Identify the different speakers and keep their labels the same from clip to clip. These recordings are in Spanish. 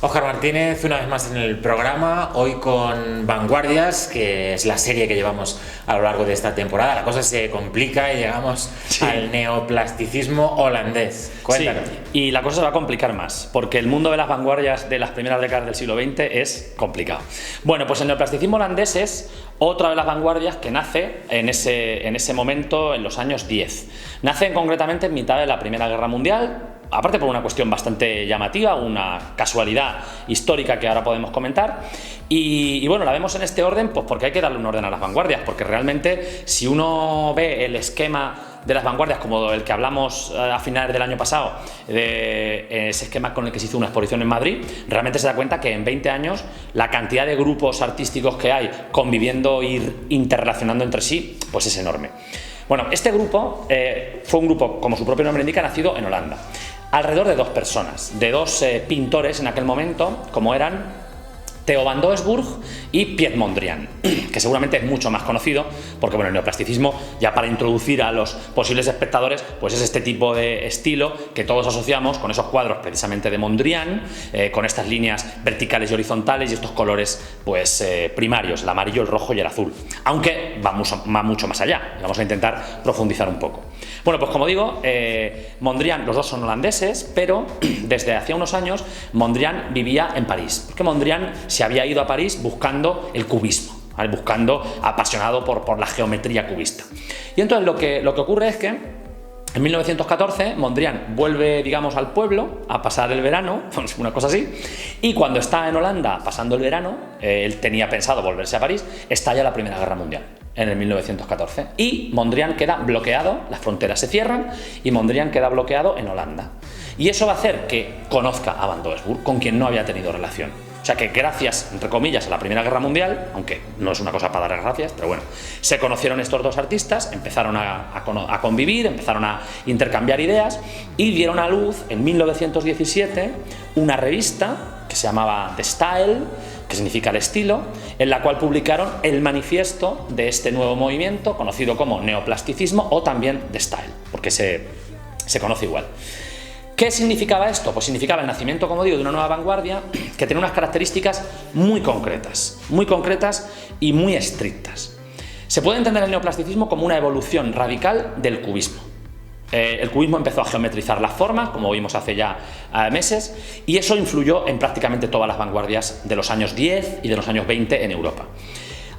Speaker 1: Óscar Martínez, una vez más en el programa, hoy con Vanguardias, que es la serie que llevamos a lo largo de esta temporada. La cosa se complica y llegamos al neoplasticismo holandés. Cuéntanos.
Speaker 2: Sí, y la cosa se va a complicar más, porque el mundo de las vanguardias de las primeras décadas del siglo XX es complicado. Bueno, pues el neoplasticismo holandés es otra de las vanguardias que nace en ese momento, en los años 10. Nace concretamente en mitad de la Primera Guerra Mundial, aparte por una cuestión bastante llamativa, una casualidad histórica que ahora podemos comentar, y bueno, la vemos en este orden pues porque hay que darle un orden a las vanguardias, porque realmente si uno ve el esquema de las vanguardias como el que hablamos a finales del año pasado, de ese esquema con el que se hizo una exposición en Madrid, realmente se da cuenta que en 20 años la cantidad de grupos artísticos que hay conviviendo e interrelacionando entre sí, pues es enorme. Bueno, este grupo fue un grupo, como su propio nombre indica, nacido en Holanda. Alrededor de dos personas, de dos pintores en aquel momento, como eran Theo van Doesburg y Piet Mondrian, que seguramente es mucho más conocido, porque bueno, el neoplasticismo, ya para introducir a los posibles espectadores, pues es este tipo de estilo que todos asociamos con esos cuadros precisamente de Mondrian, con estas líneas verticales y horizontales y estos colores pues primarios, el amarillo, el rojo y el azul, aunque va mucho más allá. Vamos a intentar profundizar un poco. Bueno, pues como digo, Mondrian, los dos son holandeses, pero desde hacía unos años Mondrian vivía en París, porque Mondrian se había ido a París buscando el cubismo, ¿vale? Apasionado por la geometría cubista. Y entonces lo que ocurre es que en 1914 Mondrian vuelve, digamos, al pueblo a pasar el verano, una cosa así, y cuando está en Holanda pasando el verano, él tenía pensado volverse a París, estalla la Primera Guerra Mundial en el 1914 y Mondrian queda bloqueado, las fronteras se cierran y Mondrian queda bloqueado en Holanda. Y eso va a hacer que conozca a Van Doesburg, con quien no había tenido relación. O sea que gracias, entre comillas, a la Primera Guerra Mundial, aunque no es una cosa para dar gracias, pero bueno, se conocieron estos dos artistas, empezaron a convivir, empezaron a intercambiar ideas y dieron a luz en 1917 una revista que se llamaba The Style, que significa el estilo, en la cual publicaron el manifiesto de este nuevo movimiento conocido como neoplasticismo o también The Style, porque se conoce igual. ¿Qué significaba esto? Pues significaba el nacimiento, como digo, de una nueva vanguardia que tenía unas características muy concretas y muy estrictas. Se puede entender el neoplasticismo como una evolución radical del cubismo. El cubismo empezó a geometrizar las formas, como vimos hace ya meses, y eso influyó en prácticamente todas las vanguardias de los años 10 y de los años 20 en Europa.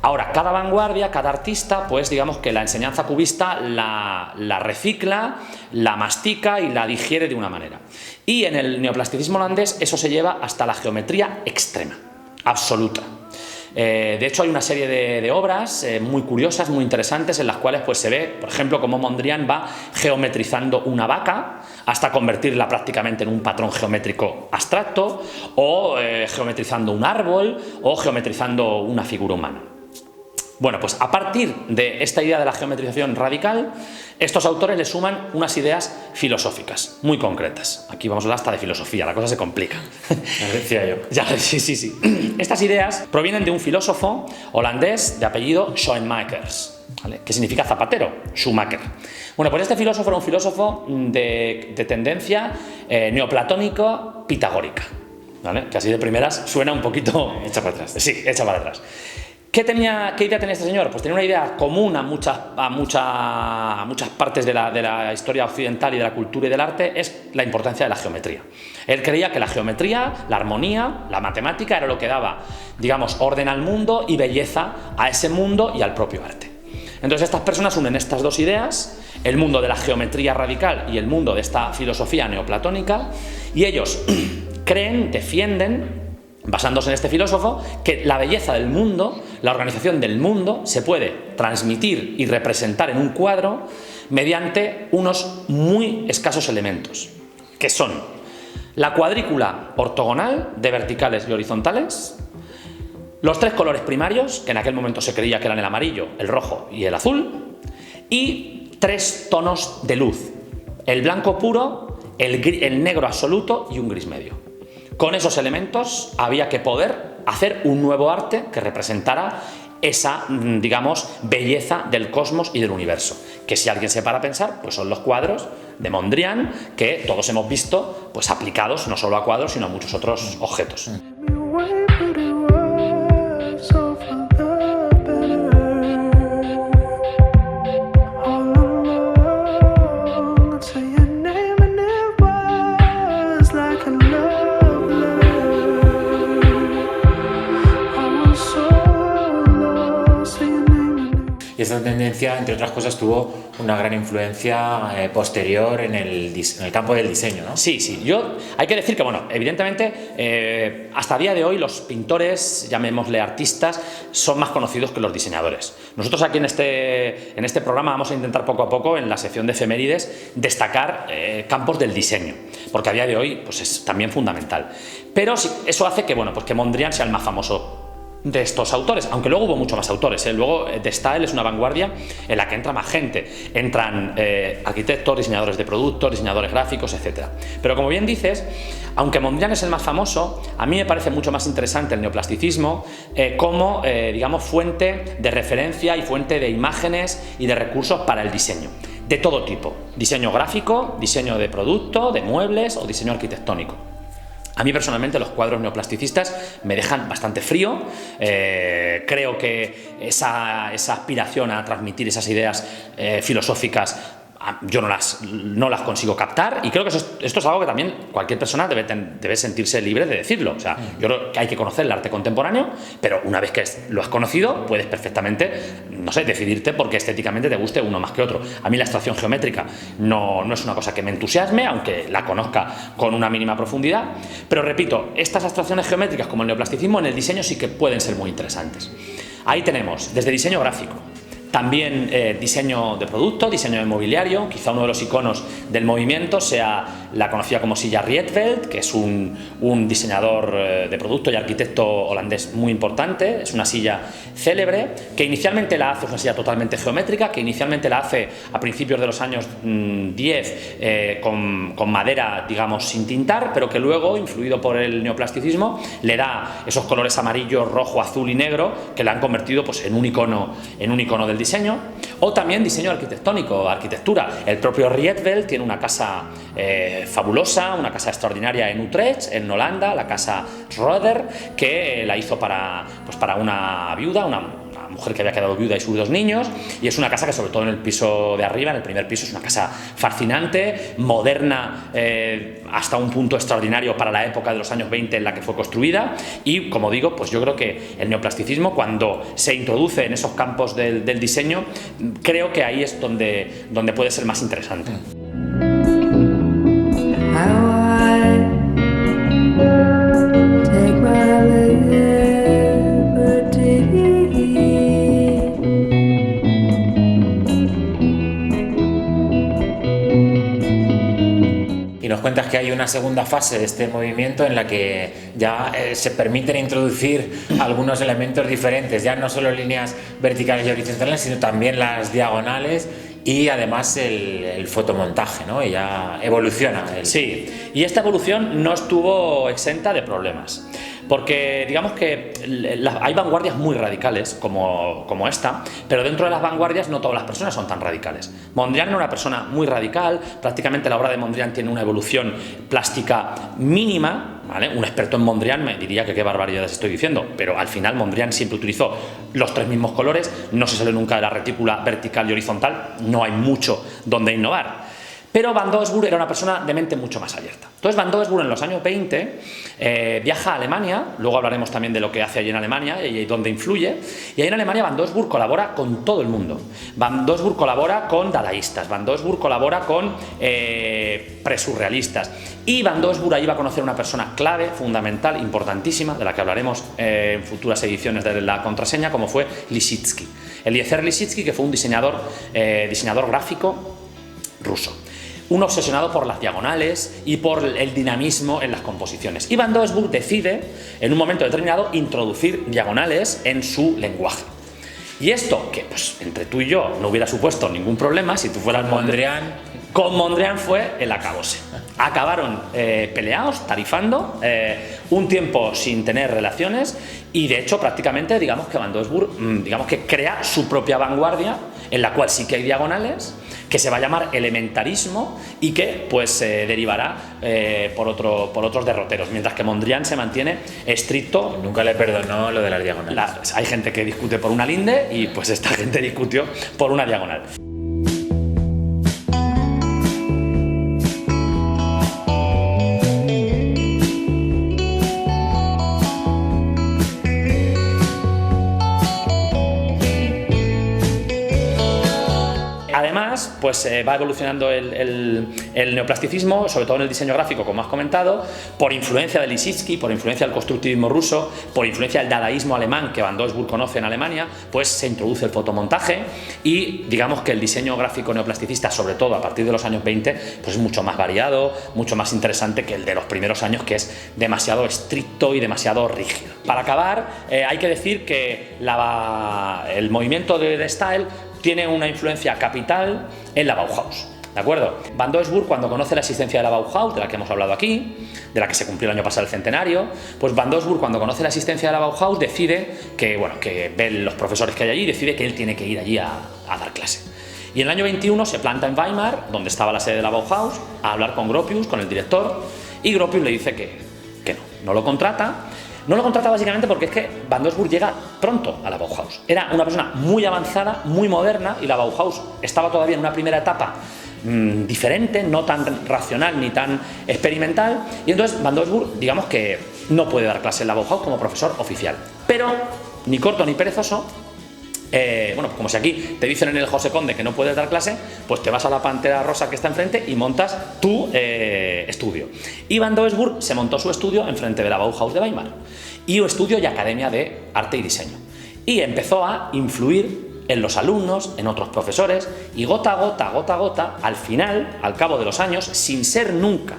Speaker 2: Ahora, cada vanguardia, cada artista, pues digamos que la enseñanza cubista la recicla, la mastica y la digiere de una manera. Y en el neoplasticismo holandés eso se lleva hasta la geometría extrema, absoluta. De hecho, hay una serie de obras muy curiosas, muy interesantes, en las cuales pues, se ve, por ejemplo, cómo Mondrian va geometrizando una vaca hasta convertirla prácticamente en un patrón geométrico abstracto, o geometrizando un árbol, o geometrizando una figura humana. Bueno, pues a partir de esta idea de la geometrización radical, estos autores le suman unas ideas filosóficas muy concretas. Aquí vamos a hablar hasta de filosofía, la cosa se complica.
Speaker 1: Me decía yo.
Speaker 2: Ya, sí. Estas ideas provienen de un filósofo holandés de apellido Schoenmakers, ¿vale? Que significa zapatero, Schumacher. Bueno, pues este filósofo era un filósofo de tendencia neoplatónico-pitagórica, ¿vale? Que así de primeras suena un poquito...
Speaker 1: Echa para atrás.
Speaker 2: Sí, echa para atrás. ¿Qué idea tenía este señor? Pues tenía una idea común a muchas partes de la historia occidental y de la cultura y del arte, es la importancia de la geometría. Él creía que la geometría, la armonía, la matemática era lo que daba, digamos, orden al mundo y belleza a ese mundo y al propio arte. Entonces estas personas unen estas dos ideas, el mundo de la geometría radical y el mundo de esta filosofía neoplatónica, y ellos defienden, basándose en este filósofo, que la belleza del mundo, la organización del mundo, se puede transmitir y representar en un cuadro mediante unos muy escasos elementos, que son la cuadrícula ortogonal de verticales y horizontales, los tres colores primarios, que en aquel momento se creía que eran el amarillo, el rojo y el azul, y tres tonos de luz, el blanco puro, el negro absoluto y un gris medio. Con esos elementos había que poder hacer un nuevo arte que representara esa, digamos, belleza del cosmos y del universo, que si alguien se para a pensar, pues son los cuadros de Mondrian, que todos hemos visto pues aplicados no solo a cuadros, sino a muchos otros objetos.
Speaker 1: Y esta tendencia, entre otras cosas, tuvo una gran influencia posterior en el campo del diseño, ¿no?
Speaker 2: Sí. Hay que decir que, bueno, evidentemente, hasta día de hoy los pintores, llamémosle artistas, son más conocidos que los diseñadores. Nosotros aquí en este programa vamos a intentar poco a poco, en la sección de efemérides, destacar campos del diseño, porque a día de hoy pues es también fundamental. Pero eso hace que, bueno, pues que Mondrian sea el más famoso de estos autores, aunque luego hubo muchos más autores. Luego The Style es una vanguardia en la que entra más gente, entran arquitectos, diseñadores de productos, diseñadores gráficos, etc. Pero como bien dices, aunque Mondrian es el más famoso, a mí me parece mucho más interesante el neoplasticismo como digamos fuente de referencia y fuente de imágenes y de recursos para el diseño de todo tipo: diseño gráfico, diseño de producto, de muebles o diseño arquitectónico. A mí personalmente los cuadros neoplasticistas me dejan bastante frío. Creo que esa aspiración a transmitir esas ideas filosóficas yo no las consigo captar, y creo que esto es algo que también cualquier persona debe sentirse libre de decirlo. O sea, yo creo que hay que conocer el arte contemporáneo, pero una vez que lo has conocido puedes perfectamente, no sé, decidirte porque estéticamente te guste uno más que otro. A mí la abstracción geométrica no es una cosa que me entusiasme, aunque la conozca con una mínima profundidad, pero repito, estas abstracciones geométricas como el neoplasticismo en el diseño sí que pueden ser muy interesantes. Ahí tenemos desde diseño gráfico, también diseño de producto, diseño de mobiliario. Quizá uno de los iconos del movimiento sea la conocida como silla Rietveld, que es un diseñador de producto y arquitecto holandés muy importante. Es una silla célebre que inicialmente la hace, es una silla totalmente geométrica, que inicialmente la hace a principios de los años 10 con madera, digamos, sin tintar, pero que luego, influido por el neoplasticismo, le da esos colores amarillo, rojo, azul y negro que la han convertido pues, en un icono del diseño. O también diseño arquitectónico, arquitectura. El propio Rietveld tiene una casa fabulosa, una casa extraordinaria en Utrecht, en Holanda, la casa Roeder, que la hizo para una viuda, una mujer que había quedado viuda y sus 2 niños, y es una casa que, sobre todo en el piso de arriba, en el primer piso, es una casa fascinante, moderna, hasta un punto extraordinario para la época de los años 20 en la que fue construida. Y como digo, pues yo creo que el neoplasticismo, cuando se introduce en esos campos del diseño, creo que ahí es donde puede ser más interesante.
Speaker 1: Y nos cuentas que hay una segunda fase de este movimiento en la que ya se permiten introducir algunos elementos diferentes, ya no solo líneas verticales y horizontales, sino también las diagonales y además el fotomontaje, ¿no? Y ya evoluciona.
Speaker 2: Sí, y esta evolución no estuvo exenta de problemas. Porque digamos que hay vanguardias muy radicales como esta, pero dentro de las vanguardias no todas las personas son tan radicales. Mondrian era una persona muy radical, prácticamente la obra de Mondrian tiene una evolución plástica mínima, ¿vale? Un experto en Mondrian me diría que qué barbaridades estoy diciendo, pero al final Mondrian siempre utilizó los 3 mismos colores, no se sale nunca de la retícula vertical y horizontal, no hay mucho donde innovar. Pero Van Doesburg era una persona de mente mucho más abierta. Entonces Van Doesburg en los años 20 viaja a Alemania, luego hablaremos también de lo que hace allí en Alemania y dónde influye, y ahí en Alemania Van Doesburg colabora con todo el mundo. Van Doesburg colabora con dadaístas, Van Doesburg colabora con presurrealistas, y Van Doesburg ahí va a conocer una persona clave, fundamental, importantísima, de la que hablaremos en futuras ediciones de La Contraseña, como fue Lissitzky. Eliezer Lissitzky, que fue un diseñador gráfico ruso. Un obsesionado por las diagonales y por el dinamismo en las composiciones. Y Van Doesburg decide, en un momento determinado, introducir diagonales en su lenguaje. Y esto, que pues entre tú y yo no hubiera supuesto ningún problema si tú fueras
Speaker 1: Mondrian,
Speaker 2: con Mondrian fue el acabose. Acabaron peleados, tarifando, un tiempo sin tener relaciones, y de hecho prácticamente digamos que Van Doesburg digamos que crea su propia vanguardia en la cual sí que hay diagonales, que se va a llamar elementarismo y que pues derivará por otros derroteros, mientras que Mondrian se mantiene estricto.
Speaker 1: Nunca le perdonó lo de las diagonales.
Speaker 2: Hay gente que discute por una linde y pues esta gente discutió por una diagonal. Además, pues va evolucionando el neoplasticismo, sobre todo en el diseño gráfico, como has comentado, por influencia de Lissitzky, por influencia del constructivismo ruso, por influencia del dadaísmo alemán que Van Doesburg conoce en Alemania, pues se introduce el fotomontaje y digamos que el diseño gráfico neoplasticista, sobre todo a partir de los años 20, pues es mucho más variado, mucho más interesante que el de los primeros años, que es demasiado estricto y demasiado rígido. Para acabar, hay que decir que el movimiento de Style tiene una influencia capital en la Bauhaus, ¿de acuerdo? Van Doesburg, cuando conoce la existencia de la Bauhaus, de la que hemos hablado aquí, de la que se cumplió el año pasado el centenario, pues Van Doesburg, cuando conoce la existencia de la Bauhaus, decide que ve los profesores que hay allí, decide que él tiene que ir allí a dar clase. Y en el año 21 se planta en Weimar, donde estaba la sede de la Bauhaus, a hablar con Gropius, con el director, y Gropius le dice que no lo contrata. No lo contrata básicamente porque es que Van Doesburg llega pronto a la Bauhaus. Era una persona muy avanzada, muy moderna, y la Bauhaus estaba todavía en una primera etapa diferente, no tan racional ni tan experimental, y entonces Van Doesburg, digamos que no puede dar clase en la Bauhaus como profesor oficial. Pero, ni corto ni perezoso, pues como si aquí te dicen en el José Conde que no puedes dar clase, pues te vas a la Pantera Rosa que está enfrente y montas tu estudio. Y Van Doesburg se montó su estudio enfrente de la Bauhaus de Weimar, y un estudio y academia de arte y diseño, y empezó a influir en los alumnos, en otros profesores, y gota a gota, al final, al cabo de los años, sin ser nunca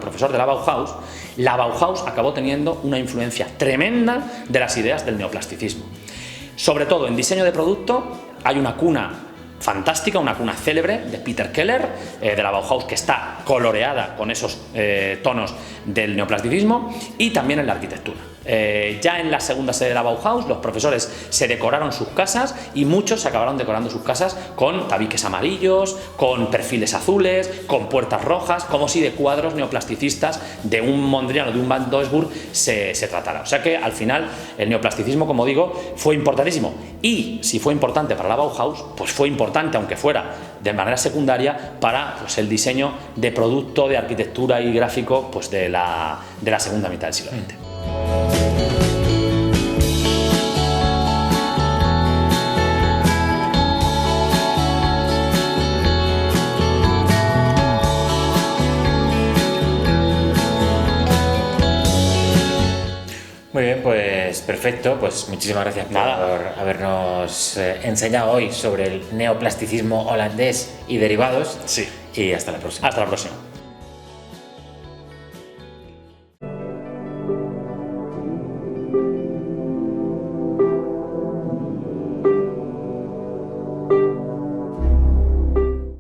Speaker 2: profesor de la Bauhaus acabó teniendo una influencia tremenda de las ideas del neoplasticismo. Sobre todo en diseño de producto hay una cuna fantástica, una cuna célebre de Peter Keller, de la Bauhaus, que está coloreada con esos tonos del neoplasticismo, y también en la arquitectura. Ya en la segunda sede de la Bauhaus, los profesores se decoraron sus casas, y muchos se acabaron decorando sus casas con tabiques amarillos, con perfiles azules, con puertas rojas, como si de cuadros neoplasticistas de un Mondrian o de un Van Doesburg se tratara. O sea que al final el neoplasticismo, como digo, fue importantísimo, y si fue importante para la Bauhaus, pues fue importante, aunque fuera de manera secundaria, para pues, el diseño de producto, de arquitectura y gráfico pues, de la segunda mitad del siglo XX.
Speaker 1: Muy bien, pues perfecto, pues muchísimas gracias por habernos enseñado hoy sobre el neoplasticismo holandés y derivados.
Speaker 2: Sí.
Speaker 1: Y hasta la próxima.
Speaker 2: Hasta la próxima.